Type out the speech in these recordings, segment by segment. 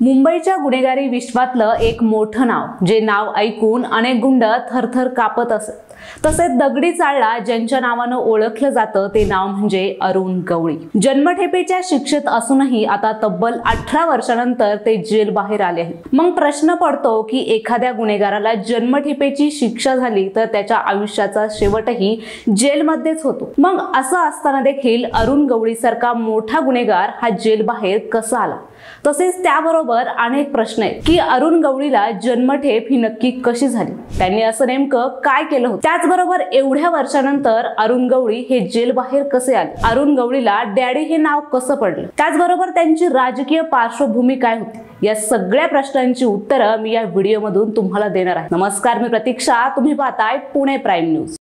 मुंबईच्या गुन्हेगारी विश्वातलं एक मोठं नाव, जे नाव ऐकून अनेक गुंड थरथर कापत असत. तसेच दगडी चाळला ज्यांच्या नावानं ओळखलं जातं ते नाव म्हणजे अरुण गवळी. जन्मठेपेच्या शिक्षेत असूनही आता तब्बल 18 वर्षांनंतर ते जेल बाहेर आले आहेत. मग प्रश्न पडतो की एखाद्या गुन्हेगाराला जन्मठेपेची शिक्षा झाली तर त्याच्या आयुष्याचा शेवटही जेलमध्येच होतो. मग असं असताना देखील अरुण गवळी सारखा मोठा गुन्हेगार हा जेल बाहेर कसा आला? तसेच त्याबरोबर अनेक प्रश्न आहेत की अरुण गवळीला जन्मठेप ही नक्की कशी झाली, त्यांनी असं नेमकं काय केलं होतं, त्याचबरोबर एवढ्या वर्षानंतर अरुण गवळी हे जेल बाहेर कसे आले, अरुण गवळीला डॅडी हे नाव कसं पडलं, त्याचबरोबर त्यांची राजकीय पार्श्वभूमी काय होती, या सगळ्या प्रश्नांची उत्तरं मी या व्हिडिओमधून तुम्हाला देणार आहे. नमस्कार, मी प्रतीक्षा, तुम्ही पाहताय पुणे प्राईम न्यूज.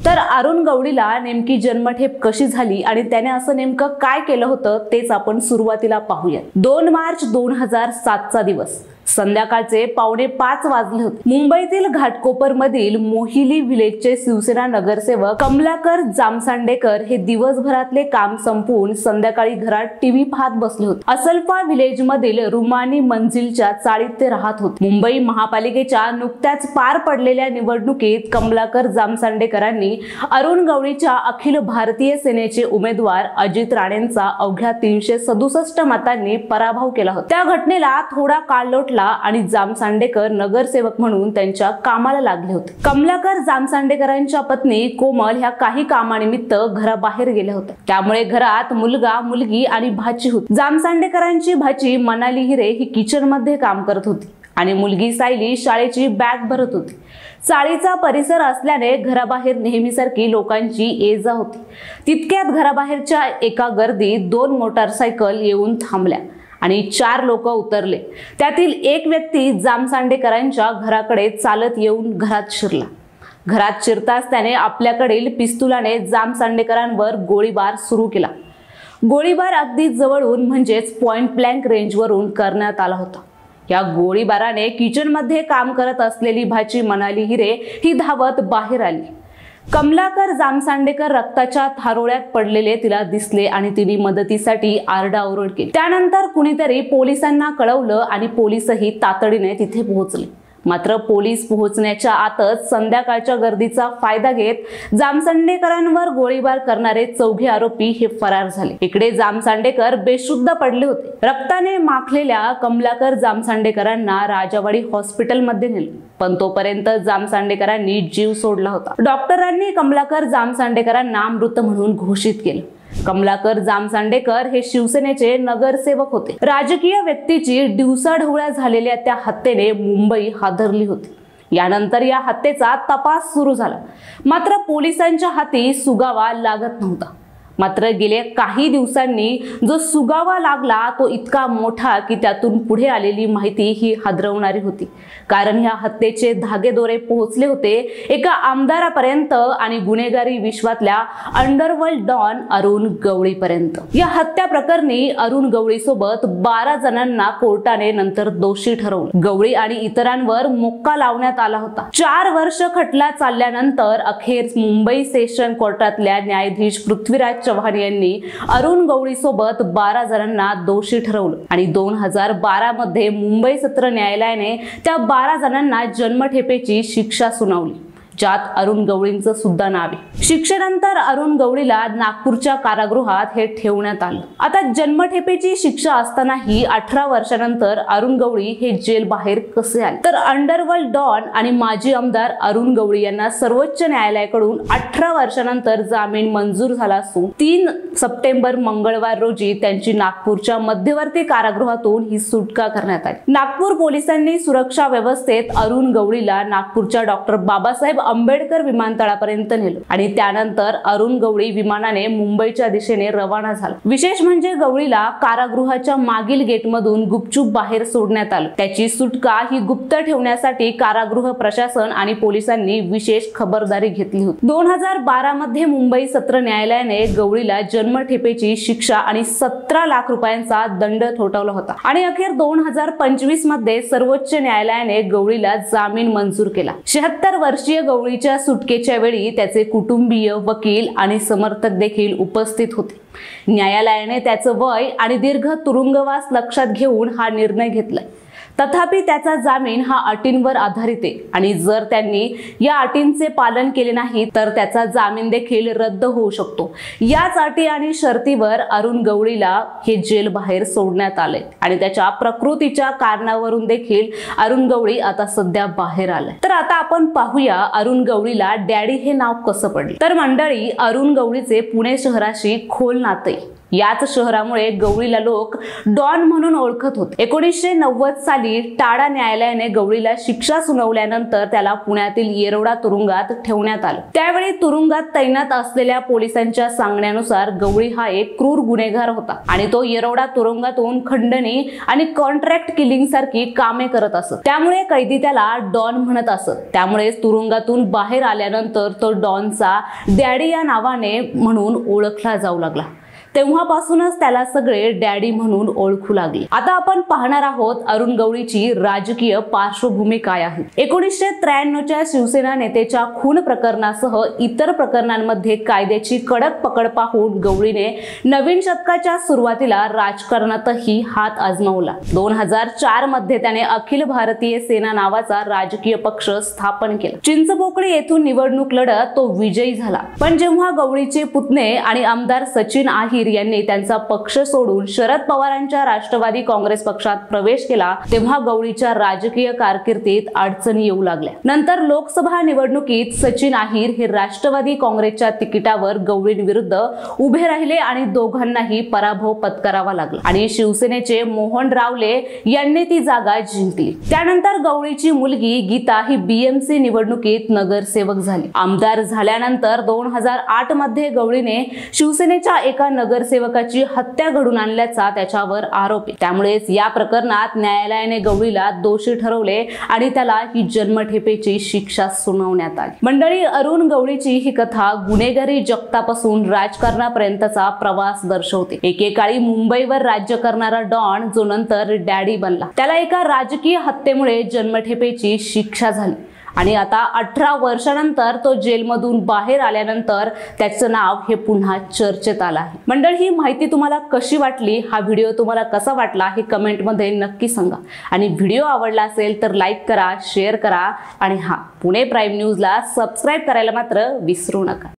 तर अरुण गवळीला नेमकी जन्मठेप कशी झाली आणि त्याने असं नेमकं काय केलं होतं तेच आपण सुरुवातीला पाहूया. 2 मार्च 2007चा दिवस, संध्याकाळचे 4:45 वाजले होते. मुंबईतील घाटकोपर मधील मोहिली विलेजचे शिवसेना नगरसेवक कमलाकर जामसांडेकर हे दिवसभरातले काम संपवून संध्याकाळी घरात टीव्ही पाहत बसले होते. असलफा विलेज मधील रुमानी मंजिलच्या चाळीत ते राहत होते. मुंबई महापालिकेच्या नुकत्याच पार पडलेल्या निवडणुकीत कमलाकर जामसांडेकरांनी अरुण गवळीच्या अखिल भारतीय सेनेचे उमेदवार अजित राणेंचा अवघ्या 367 मतांनी पराभव केला होता. त्या घटनेला थोडा काळ लोटला आणि जामसांडेकर नगरसेवक म्हणून त्यांच्या कामाला लागले होते. कमलाकर जामसांडेकरांच्या पत्नी कोमल ह्या काही कामानिमित्त घराबाहेर गेल्या होत्या. त्यामुळे घरात मुलगा, मुलगी आणि भाची होती. जामसांडेकरांची भाची मनाली हिरे ही किचन मध्ये काम करत होती आणि मुलगी सायली शाळेची बॅग भरत होती. चाळीचा परिसर असल्याने घराबाहेर नेहमीसारखी लोकांची ये जा होती. तितक्यात घराबाहेरच्या एका गर्दीत 2 मोटारसायकल येऊन थांबल्या आणि 4 लोक उतरले. त्यातील एक व्यक्ती जामसांडेकरांच्या घराकडे चालत येऊन घरात शिरला. घरात शिरताच त्याने आपल्याकडील पिस्तुलाने जामसांडेकरांवर गोळीबार सुरू केला. गोळीबार अगदी जवळून म्हणजेच पॉइंट ब्लँक रेंजवरून करण्यात आला होता. या गोळीबाराने किचन मध्ये काम करत असलेली भाची मनाली हिरे ही धावत बाहेर आली. कमलाकर जामसांडेकर रक्ताच्या थारोळ्यात पडलेले तिला दिसले आणि तिने मदतीसाठी आरडाओरड केली. त्यानंतर कुणीतरी पोलिसांना कळवलं आणि पोलीसही तातडीने तिथे पोहोचले. मात्र पोलीस पोहोचण्याच्या आतच संध्याकाळच्या गर्दीचा फायदा घेत जामसांडेकरांवर गोळीबार करणारे 4घे आरोपी हे फरार झाले. इकडे जामसांडेकर बेशुद्ध पडले होते. रक्ताने माखलेल्या कमलाकर जामसांडेकरांना राजावाडी हॉस्पिटलमध्ये नेले, पण तोपर्यंत जामसांडेकरांनी जीव सोडला होता. डॉक्टरांनी कमलाकर जामसांडेकरांना मृत म्हणून घोषित केलं. कमलाकर जामसांडेकर हे शिवसेनेचे नगरसेवक होते. राजकीय व्यक्तीची दिवसाढवळ्या झालेल्या त्या हत्येने मुंबई हादरली होती. यानंतर या हत्येचा तपास सुरू झाला, मात्र पोलिसांच्या हाती सुगावा लागत नव्हता. मात्र गेल्या काही दिवसांनी जो सुगावा लागला तो इतका मोठा की त्यातून पुढे आलेली माहिती ही हादरवणारी होती. कारण ह्या हत्येचे धागेदोरे पोहोचले होते एका आमदारापर्यंत आणि गुन्हेगारी विश्वातल्या अंडरवर्ल्ड डॉन अरुण गवळीपर्यंत. या हत्या प्रकरणी अरुण गवळी सोबत 12 जणांना कोर्टाने नंतर दोषी ठरवलं. गवळी आणि इतरांवर मोक्का लावण्यात आला होता. 4 वर्ष खटला चालल्यानंतर अखेर मुंबई सेशन कोर्टातल्या न्यायाधीश पृथ्वीराज चव्हाण यांनी अरुण गवळी सोबत 12 जणांना दोषी ठरवलं आणि 2012 मध्ये मुंबई सत्र न्यायालयाने त्या 12 जणांना जन्मठेपेची शिक्षा सुनावली, ज्यात अरुण गवळींचं सुद्धा नाव आहे. शिक्षेनंतर अरुण गवळीला नागपूरच्या कारागृहात हे ठेवण्यात आलं. आता जन्मठेपेची शिक्षा असतानाही 18 वर्षानंतर अरुण गवळी हे जेल बाहेर कसे आले? तर अंडरवर्ल्ड डॉन आणि माजी आमदार अरुण गवळी यांना सर्वोच्च न्यायालयाकडून 18 वर्षानंतर जामीन मंजूर झाला असून 3 सप्टेंबर मंगळवार रोजी त्यांची नागपूरच्या मध्यवर्ती कारागृहातून ही सुटका करण्यात आली. नागपूर पोलिसांनी सुरक्षा व्यवस्थेत अरुण गवळीला नागपूरच्या डॉक्टर बाबासाहेब आंबेडकर विमानतळापर्यंत नेलं आणि त्यानंतर अरुण गवळी विमानाने मुंबईच्या दिशेने रवाना झाला. विशेष म्हणजे गवळीला कारागृहाच्या मागील गेटमधून गुपचूप बाहेर सोडण्यात आलं. त्याची सुटका ही गुप्त ठेवण्यासाठी कारागृह प्रशासन आणि पोलिसांनी विशेष खबरदारी घेतली होती. 2012 मध्ये मुंबई सत्र न्यायालयाने गवळीला जन्मठेपेची शिक्षा आणि 17 लाख रुपयांचा दंड ठोठावला होता आणि अखेर 2025 मध्ये सर्वोच्च न्यायालयाने गवळीला जामीन मंजूर केला. 76 वर्षीय गवळीच्या सुटकेच्या वेळी त्याचे कुटुंबीय, वकील आणि समर्थक देखील उपस्थित होते। न्यायालयाने त्याचं वय आणि दीर्घ तुरुंगवास लक्षात घेऊन हा निर्णय घेतलाय। तथापि त्याचा जामीन हा अटींवर आधारित आहे आणि जर त्यांनी या अटींचे पालन केले नाही तर त्याचा जामीन देखील रद्द होऊ शकतो। याच अटी आणि शर्तीवर अरुण गवळीला हे जेल बाहेर सोडण्यात आले आणि त्याच्या प्रकृतीच्या कारणावरून देखील अरुण गवळी आता सध्या बाहेर आलाय। तर आता आपण पाहूया अरुण गवळीला डॅडी हे नाव कसं पडले। तर मंडळी, अरुण गवळीचे पुणे शहराशी खोल नाते आहे। याच शहरामुळे गवळीला लोक डॉन म्हणून ओळखत होते। 1990 साली टाडा न्यायालयाने गवळीला शिक्षा सुनावल्यानंतर त्याला पुण्यातील येरवडा तुरुंगात ठेवण्यात आले। त्यावेळी तुरुंगात तैनात असलेल्या पोलिसांच्या सांगण्यानुसार गवळी हा एक क्रूर गुन्हेगार होता आणि तो येरवडा तुरुंगातून खंडणी आणि कॉन्ट्रॅक्ट किलिंग सारखी कामे करत असत। त्यामुळे कैदी त्याला डॉन म्हणत असत। त्यामुळे तुरुंगातून बाहेर आल्यानंतर तो डॉनचा डॅडी या नावाने म्हणून ओळखला जाऊ लागला। तेव्हापासूनच त्याला सगळे डॅडी म्हणून ओळखू लागले। आता आपण पाहणार आहोत अरुण गवळीची राजकीय पार्श्वभूमी काय आहे। 1993च्या शिवसेना नेत्याच्या खून प्रकरणासह इतर प्रकरणांमध्ये कायद्याची कडक पकड पाहून गवळीने नवीन शतकाच्या सुरुवातीला राजकारणातही हात आजमावला। 2004 मध्ये त्याने अखिल भारतीय सेना नावाचा राजकीय पक्ष स्थापन केला। चिंचपोकळी येथून निवडणूक लढत तो विजयी झाला। पण जेव्हा गवळीचे पुतणे आणि आमदार सचिन आहिर यांनी त्यांचा पक्ष सोडून शरद पवारांच्या राष्ट्रवादी काँग्रेस पक्षात प्रवेश केला तेव्हा गवळीच्या राजकीय कारकिर्दीत अडचणी येऊ लागल्या। नंतर लोकसभा निवडणुकीत सचिन आहिर हे राष्ट्रवादी काँग्रेसच्या तिकिटावर गवळींविरुद्ध उभे राहिले आणि दोघांनाही पराभव पत्करावा लागला आणि शिवसेनेचे मोहन रावले यांनी ती जागा जिंकली। त्यानंतर गवळीची मुलगी गीता ही बीएमसी निवडणुकीत नगरसेवक झाली। आमदार झाल्यानंतर 2008 मध्ये गवळीने शिवसेनेच्या एका नगरसेवकाची हत्या घडून आणल्याचा त्याच्यावर आरोप आहे। त्यामुळेच या प्रकरणात न्यायालयाने गवळीला दोषी ठरवले आणि त्याला ही जन्मठेपेची शिक्षा सुनावण्यात आली। मंडळी, अरुण गवळीची ही कथा गुन्हेगारी जगतापासून राजकारणापर्यंतचा प्रवास दर्शवते। एकेकाळी मुंबईवर राज्य करणारा डॉन जो नंतर डॅडी बनला, त्याला एका राजकीय हत्येमुळे जन्मठेपेची शिक्षा झाली आणि आता 18 वर्षानंतर तो जेलमधून बाहेर आल्यानंतर त्याचं नाव हे पुन्हा चर्चेत आलं आहे। मंडळी, ही माहिती तुम्हाला कशी वाटली, हा व्हिडिओ तुम्हाला कसा वाटला हे कमेंटमध्ये नक्की सांगा आणि व्हिडिओ आवडला असेल तर लाईक करा, शेअर करा आणि पुणे प्राईम न्यूजला सबस्क्राईब करायला मात्र विसरू नका।